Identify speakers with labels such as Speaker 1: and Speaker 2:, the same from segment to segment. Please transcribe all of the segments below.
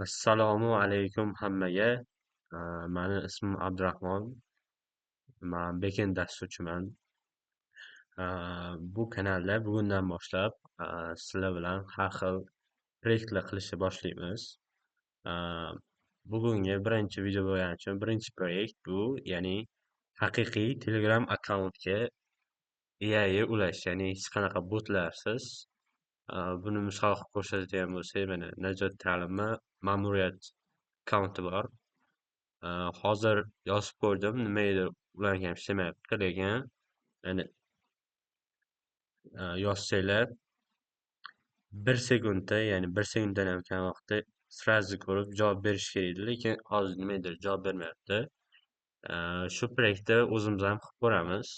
Speaker 1: Assalomu alaykum hammaga. Mani ismim Abdurahmon. Men backend dasturchiman. Bu kanalda bugundan boshlab sizlar bilan har xil proyektlar qilishni boshlaymiz. A, Bugungi birinchi video bo'lgani uchun birinchi proyekt bu, ya'ni haqiqiy Telegram akkauntga AI ulash, ya'ni hech qanaqa botlarsiz. Buni misol qilib ko'rsatadigan bo'lsak, mana Najot ta'limi ma'muriyat akkaunti bor. Hozir yozib ko'rdim, nimagadir ularga ham ishlamayapti, lekin mana yozsanglar 1 sekundda, ya'ni 1 sekunddan ham kam vaqtda sразу ko'rib javob berish kerak edi, lekin hozir nimagadir javob bermayapti. Shu proyektda o'zimiz ham qilib ko'ramiz.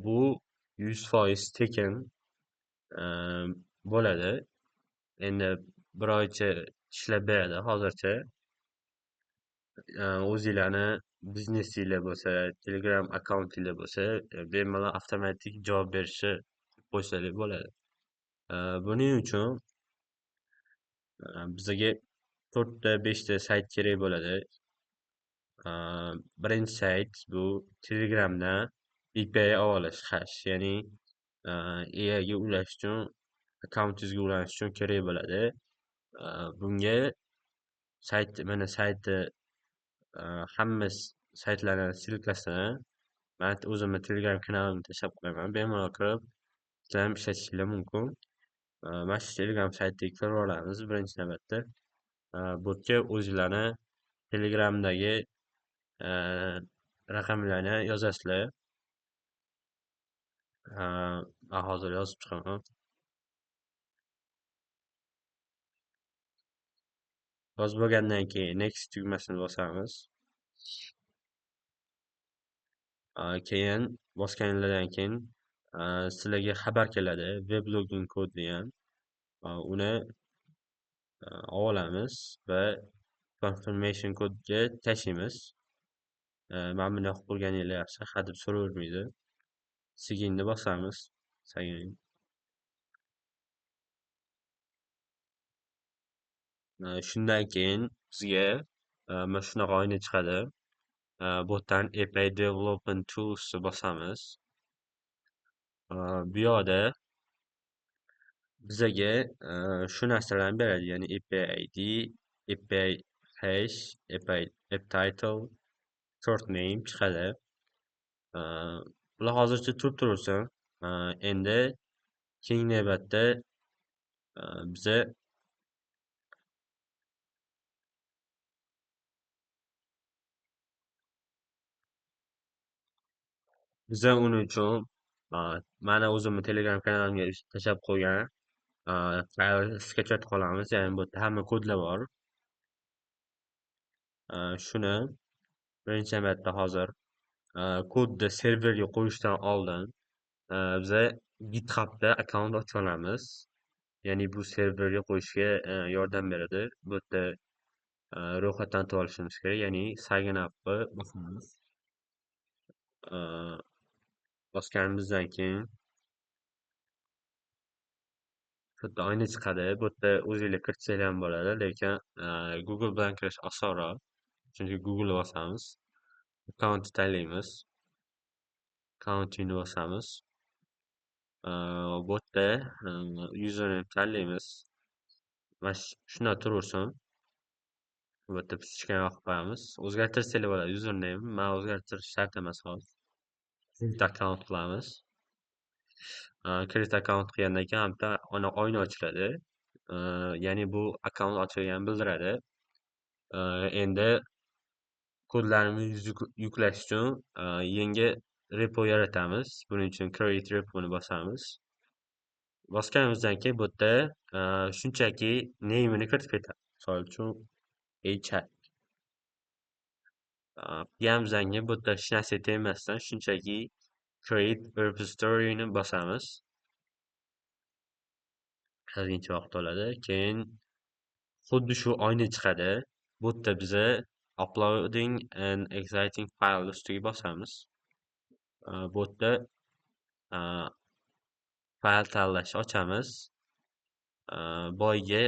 Speaker 1: Bu 100% tekin bo'ladi. Endi bir oycha ishlab beradi hozircha. O'zinglarni biznesinglar bo'lsa, Telegram akkauntinglar bo'lsa, bemalol avtomatik javob berishi qo'ysalar bo'ladi. Buning uchun bizga 4 ta 5 ta sayt kerak bo'ladi. Birinchi sayt bu Telegramdan API olib hash, ya'ni AIga ulash uchun, akkauntingizga ulanish uchun kerak bo'ladi. Bunga mana saytni hamma saytlarni ssilkasini men o'zimni Telegram kanalimga tashlab qo'yaman. Bemalol kirib sizlar ham ishlatishingiz mumkin. Mana shu Telegram saytiga kirib olamiz birinchi navbatda. Bu yerga o'zinglarni Telegramdagi raqamlarni yozasizlar. Men hozir yozib chiqaman. Yozib bo'lgandan keyin next tugmasini bosamiz. Keyin bosganingizdan keyin sizlarga xabar keladi, web login kod degan. Uni olamiz va confirmation kodga tashlaymiz. Mana bunday qilib qo'yganinglar yaxshi, hadeb so'ravermaydi. Signni bosamiz. Sign. Shundan keyin bizga mana shunaqa oyna chiqadi. Bu yerdan API Development Tools'ni bosamiz. Bu yoqda bizga shu narsalarni beradi, ya'ni API ID, API hash, API app title, short name chiqadi. Bular hozircha turib tursin. Endi keyingi navbatda biza uning uchun mana o'zimni Telegram kanalimga tashlab qo'ygan faylni skачать qilamiz. Ya'ni bu yerda hamma kodlar bor. Shuni birinchi navbatda hozir kodni serverga qo'yishdan oldin biza GitHubda akkaunt ochib olamiz. Ya'ni bu serverga qo'yishga yordam beradi. Bu yerda ro'yxatdan olishimiz kerak, ya'ni sign up'ni bosamiz. Bosganimizdan keyin bu yerda oyna chiqadi. Bu yerda o'zinglar kiritsanglar ham bo'ladi, lekin Google bilan kirish osonroq. Chunki Google'ni bosamiz. Akkauntni tanlaymiz. Akkauntni bosamiz. Bu yerda username tanlaymiz. Mana shunday turaversin. Bu yerda psichkani yoqib qo'yamiz. O'zgartirsanglar bo'ladi username. Men o'zgartirish shart emas hozir. Create account qilamiz. Create account qilgandan keyin bitta oyna ochiladi. Ya'ni bu akkaunt ochilganini bildiradi. Endi kodlarimizni yuklash uchun yangi repo yaratamiz. Buning uchun create reponi bosamiz. Bosganimizdan keyin bu yerda shunchaki name'ini kiritib ketamiz. Misol uchun chat. Qilganimizdan keyin bu yerda hech narsaga tegmasdan shunchaki create repository'ni bosamiz. Ozgincha vaqt oladi. Keyin xuddi shu oyna chiqadi. Bu yerda biza uploading and exciting file ustiga bosamiz. Bu yerda fayl tanlash ochamiz. Boyga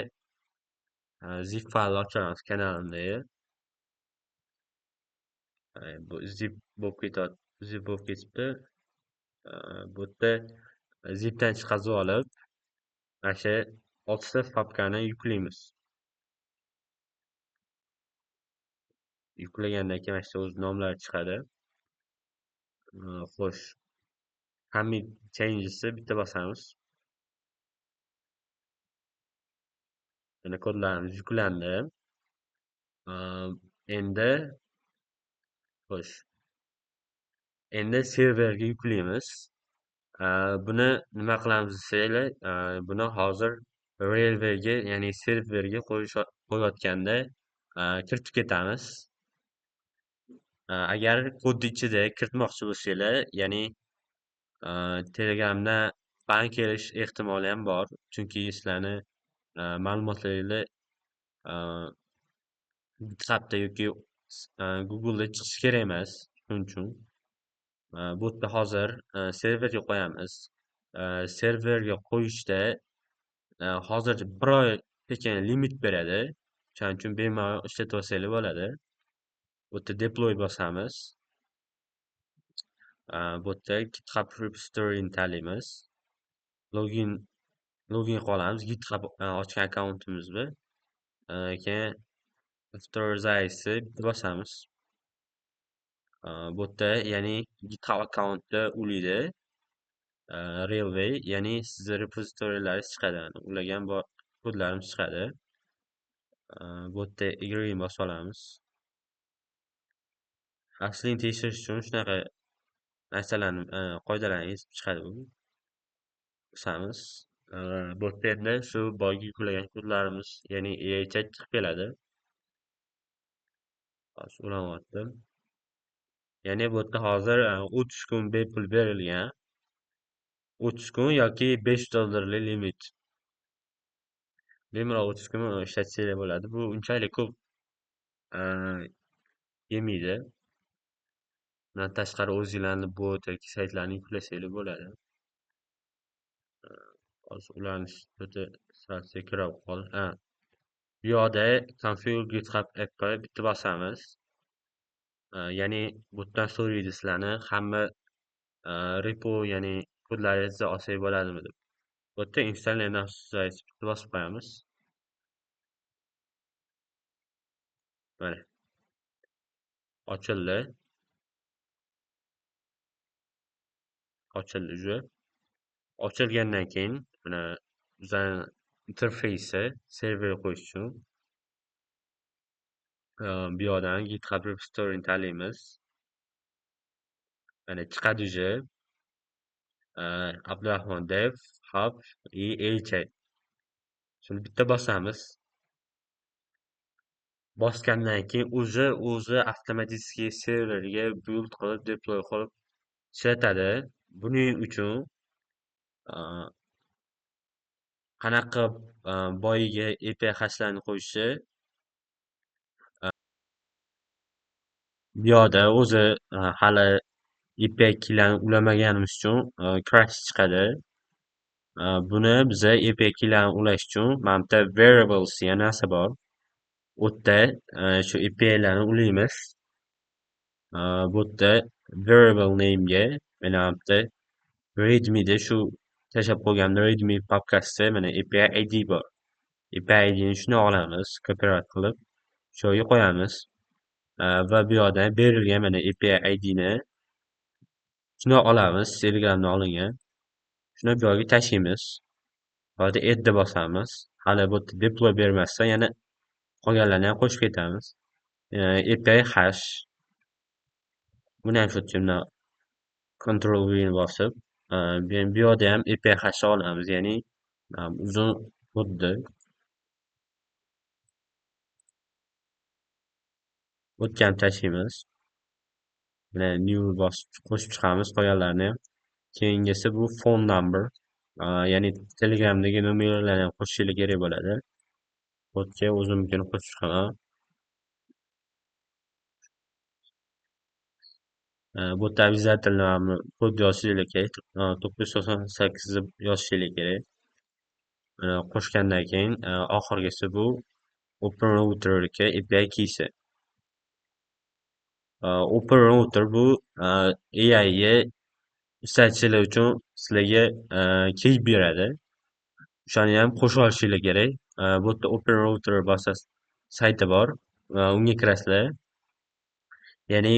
Speaker 1: zip fayl ochamiz kanalimdagi. Bu zip bo'lib ketadi. Zip bo'lib ketibdi. Bu yerda zipdan chiqazib olib, mana shu 6 ta papkani yuklaymiz. Yuklagandan keyin mana shu o'z nomlari chiqadi. Xo'sh, commit changes'ni bitta bosamiz. Mana kodlarimiz yuklandi. Endi xo'sh, endi serverga yuklaymiz. Buni nima qilamiz desanglar, buni hozir Railway'ga, ya'ni serverga qo'yayotganda kiritib ketamiz. Agar kodni ichida kiritmoqchi bo'lsanglar, ya'ni Telegramda ban kelish ehtimoli ham bor. Chunki sizlarni ma'lumotlaringizni GitHubda yoki Google'da chiqishi kerak emas. Shuning uchun bu yerda hozir serverga qo'yamiz. Serverga qo'yishda hozircha 1 oy tekin limit beradi. Shuning uchun bemalol ishlatib olsanglar bo'ladi. Bu yerda deploy bosamiz. Bu yerda GitHub repository'ni tanlaymiz. Login qilamiz GitHub ochgan akkauntimizni. Keyin authorize'ni bosamiz. Bu yerda ya'ni GitHub akkauntni ulaydi. Railway, ya'ni sizni repozitoriylaringiz chiqadi. Ulagan kodlarimiz chiqadi. Bu yerda agree bosib olamiz. Aslini tekshirish uchun shunaqa narsalarni qoidalarni yozib chiqadi bu. Bosamiz. Bu yerda endi shu boyagi yuklagan kodlarimiz, ya'ni chat chiqib keladi. Hozir ulanyapti. Ya'ni bu yerda hozir 30 kun bepul berilgan. 30 kun yoki $5 limit. Bemalol 30 kun ishlatsanglar bo'ladi. Bu unchalik ko'p yemaydi. Bundan tashqari o'zinglarni bot yoki saytlarni yuklasanglar bo'ladi. Hozir ulanish o'ta sal sekinroq qoldi. Bu yoqda configure GitHub app'ga bitta bosamiz. Ya'ni bu yerdan so'raydi sizlarni hamma repo, ya'ni kodlaringizni olsangiz bo'ladimi deb. Bu yerda install and bitta bosib qo'yamiz. Mana ochildi. Ochildi. Ochilgandan keyin mana bizning interfeysi server qo'yish uchun bu yoqdan GitHub repository'ni tanlaymiz. Mana chiqadi уже. Abdurahmon Dev Hub AJ. Shuni bitta bosamiz. Bosgandan keyin o'zi avtomatik serverga build qilib, deploy qilib ishlatadi. Buning uchun qanaqa boyiga API hashlarni qo'yishi bu yoqda o'zi hali API keylarni ulamaganimiz uchun crash chiqadi. Buni biza API keylarni ulash uchun mana bu yerda variables degan narsa bor. U yerda shu API'larni ulaymiz. Bu yerda variable name'ga mana bu yerda readme'da shu tashlab qo'ygan readme papkasida mana API ID bor. API ID'ni shuni olamiz, copyright qilib shu yerga qo'yamiz. Va bu yoqdan berilgan mana API ID'ni shuni olamiz, Telegramdan olingan. Shuni bu yerga tashlaymiz. Bu yerda addni bosamiz. Hali bu yerda deploy bermasdan yana qolganlarni ham qo'shib ketamiz. API hash. Buni ham shu yerda control V ni bosib, bu yoqda ham API hash olamiz, ya'ni uzun kodni. O'tga ham tashlaymiz. Mana new bosib qo'shib chiqamiz qolganlarni ham. Keyingisi bu phone number. Ya'ni Telegramdagi nomerlarni ham qo'shishinglar kerak bo'ladi. O'tga o'zimnikini qo'shib chiqaman. Bu yerda обязательно kod yozishinglar kerak. 998 yozishinglar kerak. Qo'shgandan keyin oxirgisi bu Open Router'ga API keysi. Open Router bu AIga ishlatishlar uchun sizlarga key beradi. O'shaniyam qo'shib olishinglar kerak. Bu yerda Open Router bosasiz sayti bor. Unga kirasizlar. Ya'ni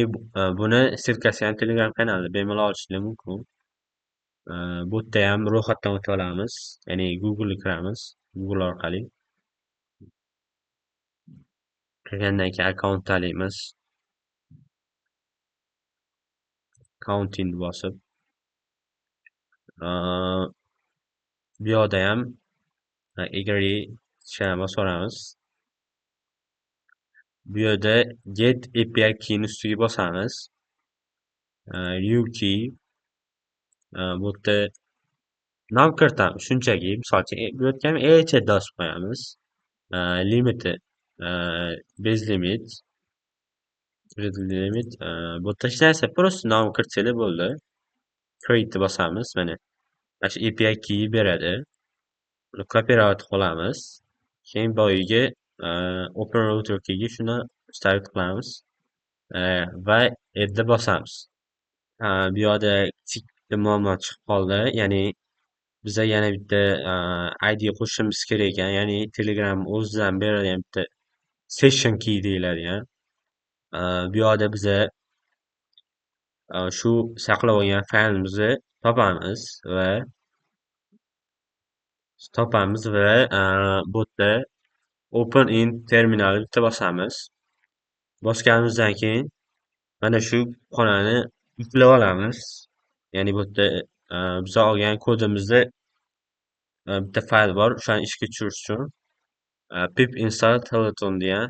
Speaker 1: buni ssilkasi ham Telegram kanalida bemalol olishinglar mumkin. Bu yerdayam ro'yxatdan o'tib olamiz. Ya'ni Google'ga kiramiz. Google orqali. Kirgandan keyin akkaunt tanlaymiz. Accounting bosib. Bu yoqdayam agree shani bosib olamiz. Bu yerda get API keyni ustiga bosamiz. New key bu yerda nom kiritamiz. Shunchaki misol uchun bu yerga ham ECH bosib qo'yamiz. Limiti base limit limit bu yerda hech narsa просто nom kiritsanglar bo'ldi. Create bosamiz mana. Mana shu API key beradi. Uni copyright qilamiz. Keyin boyiga Open Router keyga shuni start qilamiz va addni bosamiz. Bu yoqda kichik bitta muammo chiqib qoldi. Ya'ni biza yana bitta ID qo'shishimiz kerak ekan. Ya'ni Telegram o'zidan beradigan bitta session key deyiladigan. Bu yoqda biza shu saqlab olgan faylimizni topamiz va bu yerda Open in terminal bitta bosamiz. Bosganimizdan keyin mana shu xonani yuklab olamiz. Ya'ni bu yerda biz olgan kodimizda bitta fayl bor. O'shani ishga tushirish uchun pip install teleton degan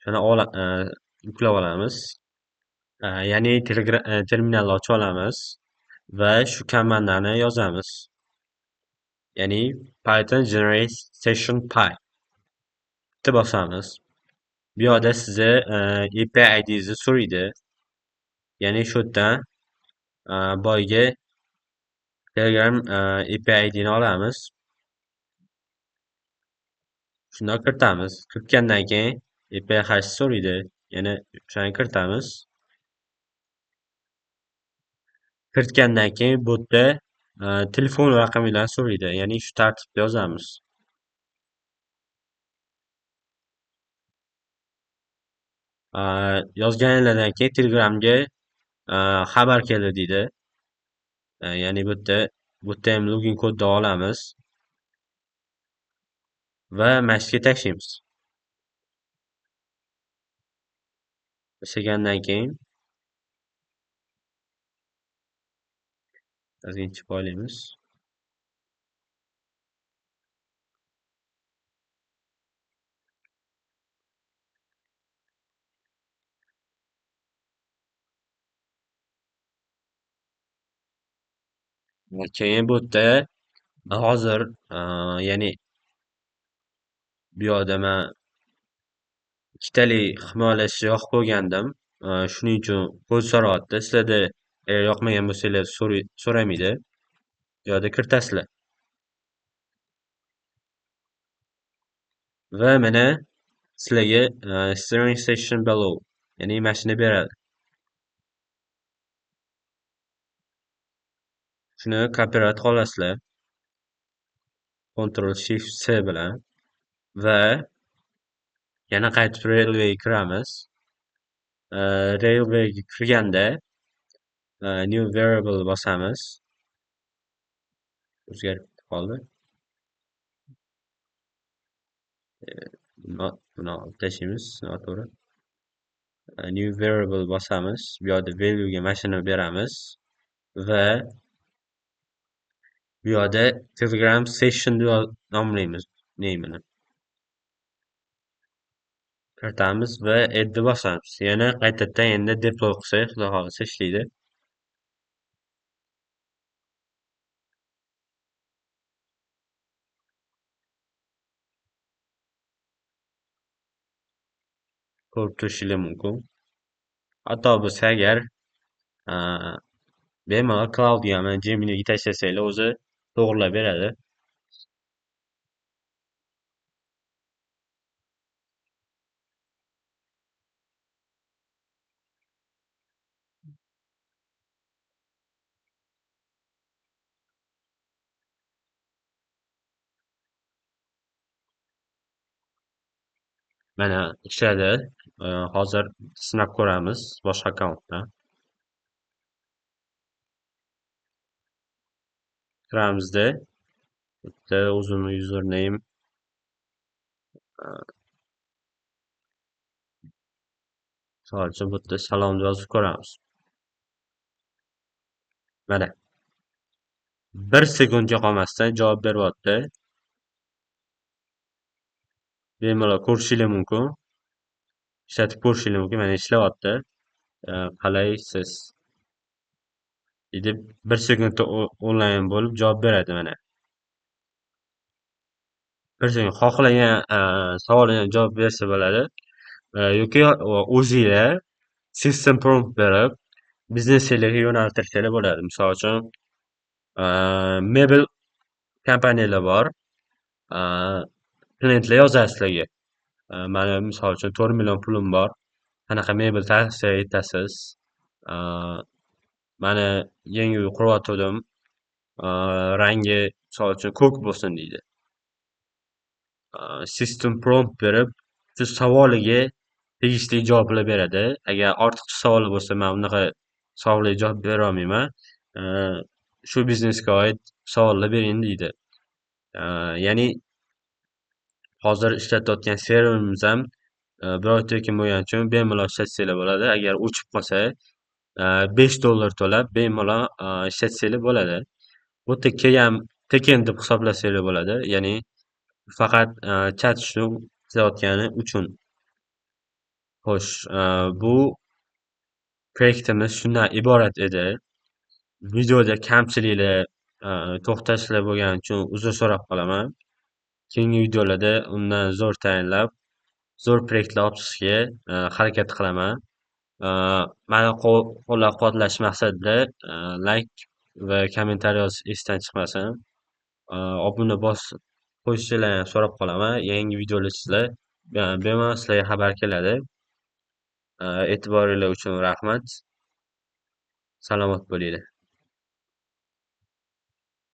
Speaker 1: shuni yuklab olamiz. Ya'ni terminalni ochib olamiz va shu komandani yozamiz. Ya'ni Python generate session py bitta bosamiz. Bu yoqda sizni API ID'ni so'raydi. Ya'ni shu yerdan boyga Telegram API ID'ni olamiz. Shuni kiritamiz. Kiritgandan keyin API hash so'raydi. Yana o'shani kiritamiz. Kiritgandan keyin bu yerda telefon raqaminglarni so'raydi. Ya'ni shu tartibda yozamiz. Yozganinglardan keyin Telegramga xabar keldi deydi. Ya'ni bu yerda ham login kodni olamiz va mashqga tashlaymiz. Tashlagandan keyin ozgincha poylaymiz. Keyin bu yerda hozir ya'ni bu yoqda man ikkitalik himoyalashni yoqib qo'ygandim. Shuning uchun kod so'rayapti. Sizlarda yoqmagan bo'lsanglar so'ramaydi. Bu yoqda kiritasizlar. Va mana sizlarga string session below ya'ni mana shuni beradi. Shuni copyright qolasizlar. Ctrl Shift C bilan va yana qaytib Railwayga kiramiz. Railwayga kirganda new variable bosamiz. O'zgarib qoldi. Buni olib tashlaymiz. Noto'g'ri. New variable bosamiz. Bu yoqda value'ga mana shuni beramiz va bu yoqda Telegram session deb nomlaymiz name'ini. Kiritamiz va addni bosamiz. Yana qaytadan endi deploy qilsak, xudo xohlasa ishlaydi. Ko'rib turishinglar mumkin. Hatto biz agar bemalol Cloud'ga ham Gemini'ga tashlasanglar o'zi to'g'rilab beradi. Mana ishadi. Hozir sinab ko'ramiz boshqa akkauntdan. Kiramizda bitta o'zimni username, misol uchun bu yerda salom yozib ko'ramiz. Mana 1 sekundga qolmasdan javob beryapti. Bemalol ko'rishingiz mumkin. Ishlatib ko'rishingiz mumkin. Mana ishlayapti. Qalaysiz? deb 1 sekundda onlayn bo'lib javob beradi mana. 1 sekund xohlagan savoliga javob bersa bo'ladi. Yoki o'zinglar system prompt berib biznesinglarga yo'naltirsanglar bo'ladi. Misol uchun mebel kompaniyalar bor. Klientlar yozadi sizlarga. Mana misol uchun 4 million pulim bor. Qanaqa mebel tavsiya etasiz? Mana yangi uy quryotgandim. Rangi misol uchun ko'k bo'lsin deydi. System prompt berib shu savoliga tegishli javoblar beradi. Agar ortiqcha savol bo'lsa, men unaqa savollarga javob berolmayman. Shu biznesga oid savollar bering deydi. Ya'ni hozir ishlatayotgan serverimiz ham biror tekin bo'lgani uchun bemalol ishlatsanglar bo'ladi. Agar o'chib qolsa, $5 to'lab bemalol ishlatsanglar bo'ladi. Bu yerda kelgan tekin deb hisoblasanglar bo'ladi. Ya'ni faqat chat uchun qilayotgani uchun. Xo'sh, bu proyektimiz shundan iborat edi. Videoda kamchiliklar, to'xtashlar bo'lgani uchun uzr so'rab qolaman. Keyingi videolarda undan zo'r tayinlab, zo'r proyektlar olib chiqishga harakat qilaman. Mani qo'llab-quvvatlash maqsadida layk va kommentariy yozish esdan chiqmasin. Obuna bosib qo'yishinglarni so'rab qolaman. Yangi videolar sizlar bemalol sizlarga xabar keladi. E'tiboringlar uchun rahmat. Salomat bo'linglar.